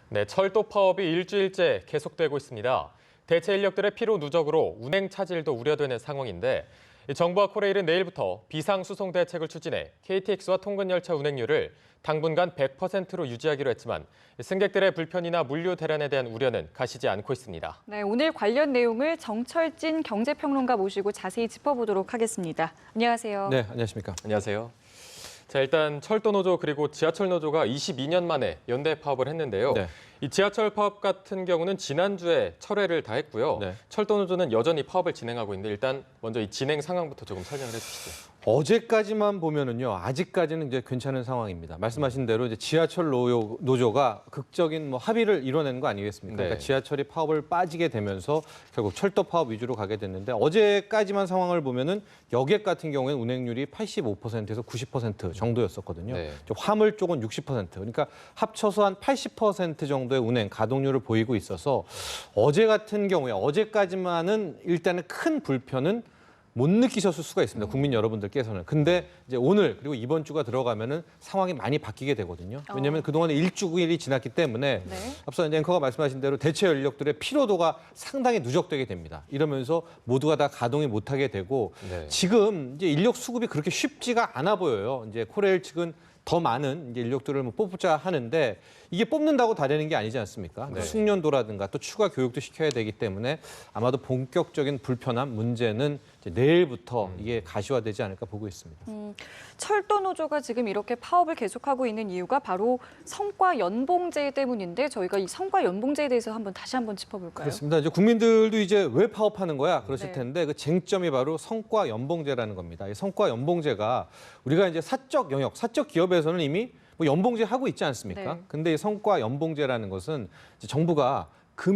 네, 철도 파업이 일주일째 계속되고 있습니다. 대체 인력들의 피로 누적으로 운행 차질도 우려되는 상황인데 정부와 코레일은 내일부터 비상수송 대책을 추진해 KTX와 통근열차 운행률을 당분간 100%로 유지하기로 했지만 승객들의 불편이나 물류 대란에 대한 우려는 가시지 않고 있습니다. 네, 오늘 관련 내용을 정철진 경제평론가 모시고 자세히 짚어보도록 하겠습니다. 안녕하세요. 네, 안녕하십니까. 안녕하세요. 자, 일단 철도 노조 그리고 지하철 노조가 22년 만에 연대 파업을 했는데요. 네. 이 지하철 파업 같은 경우는 지난주에 철회를 다 했고요. 네. 철도 노조는 여전히 파업을 진행하고 있는데 일단 먼저 이 진행 상황부터 조금 설명을 해주시죠. 어제까지만 보면은요, 아직까지는 이제 괜찮은 상황입니다. 말씀하신 대로 이제 지하철 노조가 극적인 합의를 이뤄낸 거 아니겠습니까? 네. 그러니까 지하철이 파업을 빠지게 되면서 결국 철도 파업 위주로 가게 됐는데 어제까지만 상황을 보면은 여객 같은 경우에는 운행률이 85%에서 90% 정도였었거든요. 네. 화물 쪽은 60%. 그러니까 합쳐서 한 80% 정도의 운행 가동률을 보이고 있어서 어제 같은 경우에 어제까지만은 일단은 큰 불편은 못 느끼셨을 수가 있습니다. 국민 여러분들께서는. 근데 이제 오늘 그리고 이번 주가 들어가면은 상황이 많이 바뀌게 되거든요. 왜냐하면 그동안에 일주일이 지났기 때문에 네. 앞서 이제 앵커가 말씀하신 대로 대체 인력들의 피로도가 상당히 누적되게 됩니다. 이러면서 모두가 다 가동이 못하게 되고 네. 지금 이제 인력 수급이 그렇게 쉽지가 않아 보여요. 이제 코레일 측은 더 많은 이제 인력들을 뽑자 하는데 이게 뽑는다고 다 되는 게 아니지 않습니까? 네. 숙련도라든가 또 추가 교육도 시켜야 되기 때문에 아마도 본격적인 불편함 문제는 이제 내일부터 이게 가시화되지 않을까 보고 있습니다. 철도 노조가 지금 이렇게 파업을 계속하고 있는 이유가 바로 성과 연봉제 때문인데 저희가 이 성과 연봉제에 대해서 다시 한번 짚어볼까요? 그렇습니다. 이제 국민들도 이제 왜 파업하는 거야 그러실 네. 텐데 그 쟁점이 바로 성과 연봉제라는 겁니다. 이 성과 연봉제가 우리가 이제 사적 영역, 사적 기업에서는 이미 연봉제 하고 있지 않습니까? 네. 근데 이 성과 연봉제라는 것은 이제 정부가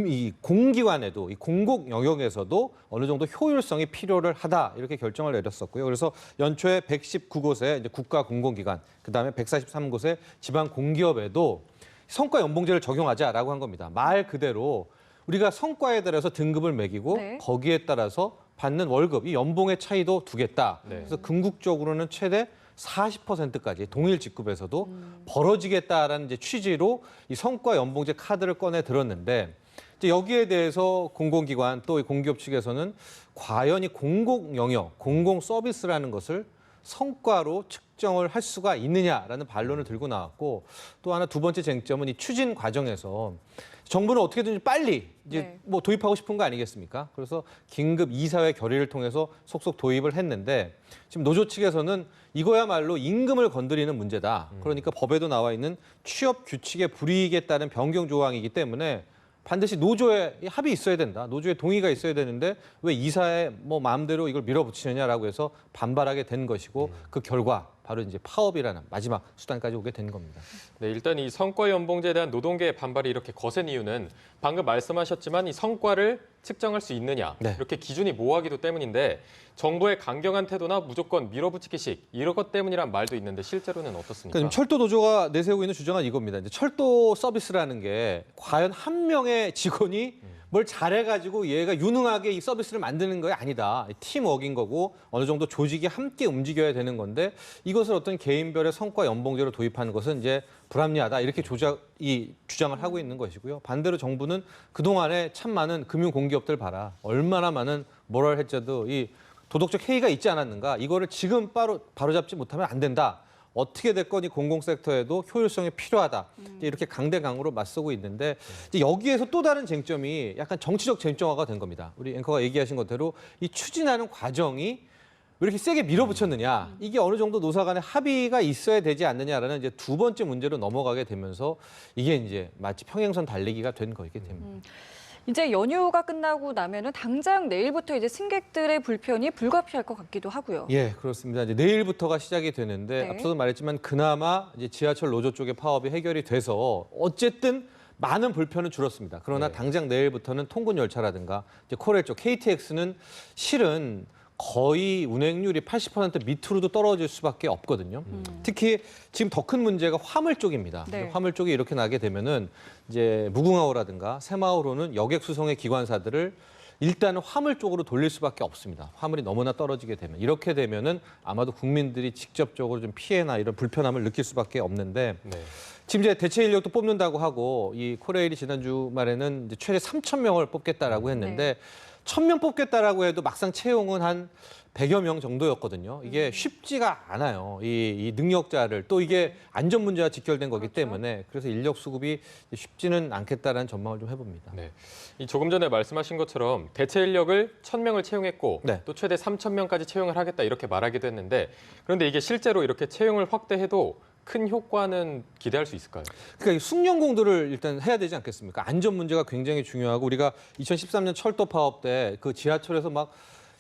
이 공기관에도 이 공공 영역에서도 어느 정도 효율성이 필요를 하다 이렇게 결정을 내렸었고요. 그래서 연초에 119곳의 이제 국가 공공기관, 그다음에 143곳의 지방 공기업에도 성과 연봉제를 적용하자라고 한 겁니다. 말 그대로 우리가 성과에 따라서 등급을 매기고 네. 거기에 따라서 받는 월급, 이 연봉의 차이도 두겠다. 네. 그래서 궁극적으로는 최대 40%까지 동일 직급에서도 벌어지겠다라는 이제 취지로 이 성과 연봉제 카드를 꺼내 들었는데 이제 여기에 대해서 공공기관 또 공기업 측에서는 과연 이 공공 영역, 공공 서비스라는 것을 성과로 측정을 할 수가 있느냐라는 반론을 들고 나왔고 또 하나 두 번째 쟁점은 이 추진 과정에서 정부는 어떻게든지 빨리 이제 네. 도입하고 싶은 거 아니겠습니까? 그래서 긴급 이사회 결의를 통해서 속속 도입을 했는데 지금 노조 측에서는 이거야말로 임금을 건드리는 문제다. 그러니까 법에도 나와 있는 취업 규칙에 불이익에 따른 변경 조항이기 때문에 반드시 노조에 합의 있어야 된다. 노조의 동의가 있어야 되는데 왜 이사회 마음대로 이걸 밀어붙이느냐라고 해서 반발하게 된 것이고 그 결과 바로 이제 파업이라는 마지막 수단까지 오게 된 겁니다. 네, 일단 이 성과 연봉제에 대한 노동계의 반발이 이렇게 거센 이유는 방금 말씀하셨지만 이 성과를 측정할 수 있느냐 네. 이렇게 기준이 모호하기도 때문인데 정부의 강경한 태도나 무조건 밀어붙이기식 이런 것 때문이란 말도 있는데 실제로는 어떻습니까? 그러니까 철도 노조가 내세우고 있는 주장은 이겁니다. 이제 철도 서비스라는 게 과연 한 명의 직원이 뭘 잘해가지고 얘가 유능하게 이 서비스를 만드는 거 아니다. 팀워크인 거고 어느 정도 조직이 함께 움직여야 되는 건데 이것을 어떤 개인별의 성과 연봉제로 도입하는 것은 이제 불합리하다. 이렇게 주장을 하고 있는 것이고요. 반대로 정부는 그동안에 참 많은 금융 공기업들 봐라. 얼마나 많은 뭐랄 했자도 이 도덕적 해이가 있지 않았는가. 이거를 지금 바로잡지 못하면 안 된다. 어떻게 됐건 이 공공섹터에도 효율성이 필요하다. 이제 이렇게 강대강으로 맞서고 있는데 이제 여기에서 또 다른 쟁점이 약간 정치적 쟁점화가 된 겁니다. 우리 앵커가 얘기하신 것대로 이 추진하는 과정이 왜 이렇게 세게 밀어붙였느냐. 이게 어느 정도 노사 간에 합의가 있어야 되지 않느냐라는 이제 두 번째 문제로 넘어가게 되면서 이게 이제 마치 평행선 달리기가 된 거이기 때문에. 이제 연휴가 끝나고 나면은 당장 내일부터 이제 승객들의 불편이 불가피할 것 같기도 하고요. 예, 그렇습니다. 이제 내일부터가 시작이 되는데 네. 앞서도 말했지만 그나마 이제 지하철 노조 쪽의 파업이 해결이 돼서 어쨌든 많은 불편은 줄었습니다. 그러나 네. 당장 내일부터는 통근 열차라든가 이제 코레일 쪽 KTX는 실은 거의 운행률이 80% 밑으로도 떨어질 수밖에 없거든요. 특히 지금 더 큰 문제가 화물 쪽입니다. 네. 화물 쪽이 이렇게 나게 되면은 이제 무궁화호라든가 새마을호는 여객 수송의 기관사들을 일단은 화물 쪽으로 돌릴 수밖에 없습니다. 화물이 너무나 떨어지게 되면. 이렇게 되면은 아마도 국민들이 직접적으로 좀 피해나 이런 불편함을 느낄 수밖에 없는데 네. 지금 이제 대체 인력도 뽑는다고 하고 이 코레일이 지난 주말에는 이제 최대 3,000명을 뽑겠다라고 했는데 1,000명 뽑겠다라고 해도 막상 채용은 한 100여 명 정도였거든요. 이게 쉽지가 않아요. 이 능력자를 또 이게 안전 문제와 직결된 거기 때문에 그래서 인력 수급이 쉽지는 않겠다라는 전망을 좀 해봅니다. 네. 이 조금 전에 말씀하신 것처럼 대체 인력을 1,000명을 채용했고 네. 또 최대 3,000명까지 채용을 하겠다 이렇게 말하기도 했는데 그런데 이게 실제로 이렇게 채용을 확대해도 큰 효과는 기대할 수 있을까요? 그러니까 이 숙련공들을 일단 해야 되지 않겠습니까? 안전 문제가 굉장히 중요하고 우리가 2013년 철도 파업 때 그 지하철에서 막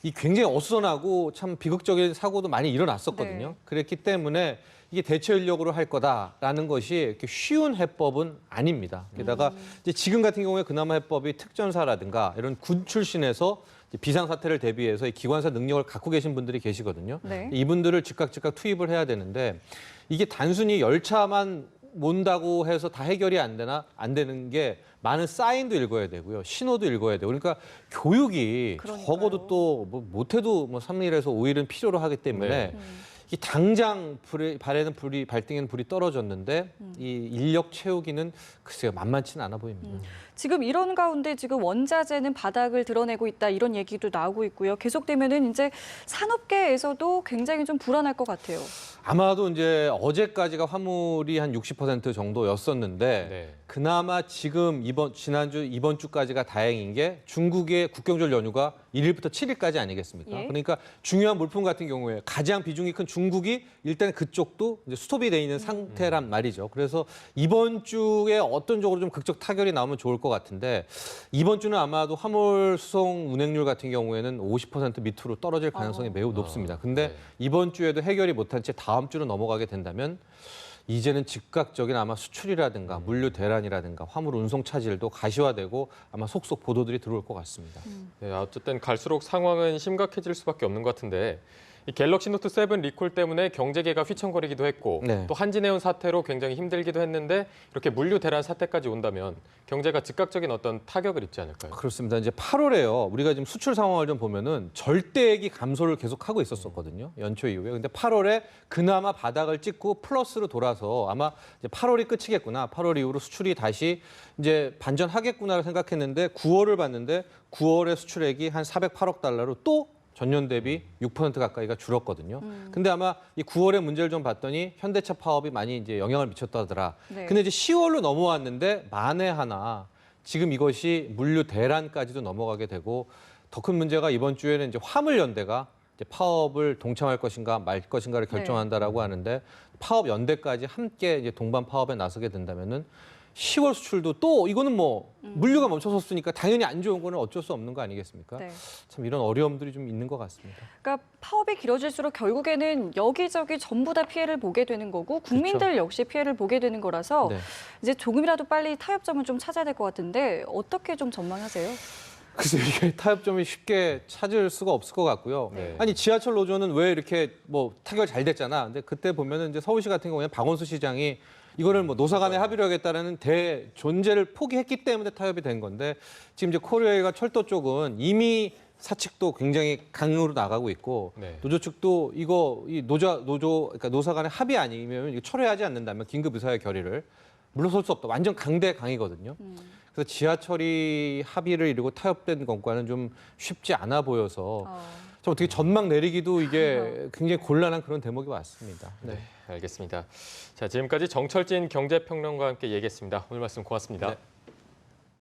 이 굉장히 어수선하고 참 비극적인 사고도 많이 일어났었거든요. 네. 그랬기 때문에 이게 대체 인력으로 할 거다라는 것이 이렇게 쉬운 해법은 아닙니다. 게다가 이제 지금 같은 경우에 그나마 해법이 특전사라든가 이런 군 출신에서 비상 사태를 대비해서 이 기관사 능력을 갖고 계신 분들이 계시거든요. 네. 이분들을 즉각 투입을 해야 되는데 이게 단순히 열차만 몬다고 해서 다 해결이 안 되는 게 많은 사인도 읽어야 되고요. 신호도 읽어야 되고. 그러니까 교육이 그러니까요. 적어도 또 뭐 못해도 뭐 3일에서 5일은 필요로 하기 때문에 네. 이 당장 발등에는 불이 떨어졌는데 이 인력 채우기는 글쎄요 만만치는 않아 보입니다. 지금 이런 가운데 지금 원자재는 바닥을 드러내고 있다 이런 얘기도 나오고 있고요. 계속되면은 이제 산업계에서도 굉장히 좀 불안할 것 같아요. 아마도 이제 어제까지가 화물이 한 60% 정도였었는데 네. 그나마 지금 이번 주까지가 다행인 게 중국의 국경절 연휴가 1일부터 7일까지 아니겠습니까? 예. 그러니까 중요한 물품 같은 경우에 가장 비중이 큰 중국이 일단 그쪽도 이제 스톱이 돼 있는 상태란 말이죠. 그래서 이번 주에 어떤 쪽으로 좀 극적 타결이 나오면 좋을 것 같은데 이번 주는 아마도 화물 수송 운행률 같은 경우에는 50% 밑으로 떨어질 가능성이 매우 높습니다. 근데 네. 이번 주에도 해결이 못한 채 다음 주로 넘어가게 된다면 이제는 즉각적인 아마 수출이라든가 물류 대란이라든가 화물 운송 차질도 가시화되고 아마 속속 보도들이 들어올 것 같습니다. 네, 어쨌든 갈수록 상황은 심각해질 수밖에 없는 것 같은데 이 갤럭시 노트 7 리콜 때문에 경제계가 휘청거리기도 했고 네. 또 한진해운 사태로 굉장히 힘들기도 했는데 이렇게 물류 대란 사태까지 온다면 경제가 즉각적인 어떤 타격을 입지 않을까요? 그렇습니다. 이제 8월에요. 우리가 지금 수출 상황을 좀 보면은 절대액이 감소를 계속하고 있었거든요. 연초 이후에. 근데 8월에 그나마 바닥을 찍고 플러스로 돌아서 아마 이제 8월이 끝이겠구나. 8월 이후로 수출이 다시 이제 반전하겠구나를 생각했는데 9월을 봤는데 9월의 수출액이 한 408억 달러로 또 전년 대비 6% 가까이가 줄었거든요. 근데 아마 이 9월의 문제를 좀 봤더니 현대차 파업이 많이 이제 영향을 미쳤다더라. 네. 근데 이제 10월로 넘어왔는데 만에 하나 지금 이것이 물류 대란까지도 넘어가게 되고 더 큰 문제가 이번 주에는 이제 화물연대가 이제 파업을 동참할 것인가 말 것인가를 결정한다라고 하는데 파업 연대까지 함께 이제 동반 파업에 나서게 된다면은 10월 수출도 또 이거는 뭐 물류가 멈춰섰으니까 당연히 안 좋은 거는 어쩔 수 없는 거 아니겠습니까? 네. 참 이런 어려움들이 좀 있는 것 같습니다. 그러니까 파업이 길어질수록 결국에는 여기저기 전부 다 피해를 보게 되는 거고 국민들 역시 피해를 보게 되는 거라서 네. 이제 조금이라도 빨리 타협점을 좀 찾아야 될 것 같은데 어떻게 좀 전망하세요? 글쎄 이게 타협점이 쉽게 찾을 수가 없을 것 같고요. 네. 아니 지하철 노조는 왜 이렇게 뭐 타결 잘 됐잖아. 근데 그때 보면은 이제 서울시 같은 경우에는 박원순 시장이 이거를 뭐 노사 간에 합의를 하겠다라는 존재를 포기했기 때문에 타협이 된 건데 지금 이제 코리아가 철도 쪽은 이미 사측도 굉장히 강으로 나가고 있고 네. 노조 측도 이거 그러니까 노사 간에 합의 아니면 이거 철회하지 않는다면 긴급 의사의 결의를 물러설 수 없다. 완전 강이거든요. 그래서 지하철이 합의를 이루고 타협된 것과는 좀 쉽지 않아 보여서 좀 어떻게 전망 내리기도 이게 굉장히 곤란한 그런 대목이 왔습니다. 네. 알겠습니다. 자, 지금까지 정철진 경제평론가와 함께 얘기했습니다. 오늘 말씀 고맙습니다. 네.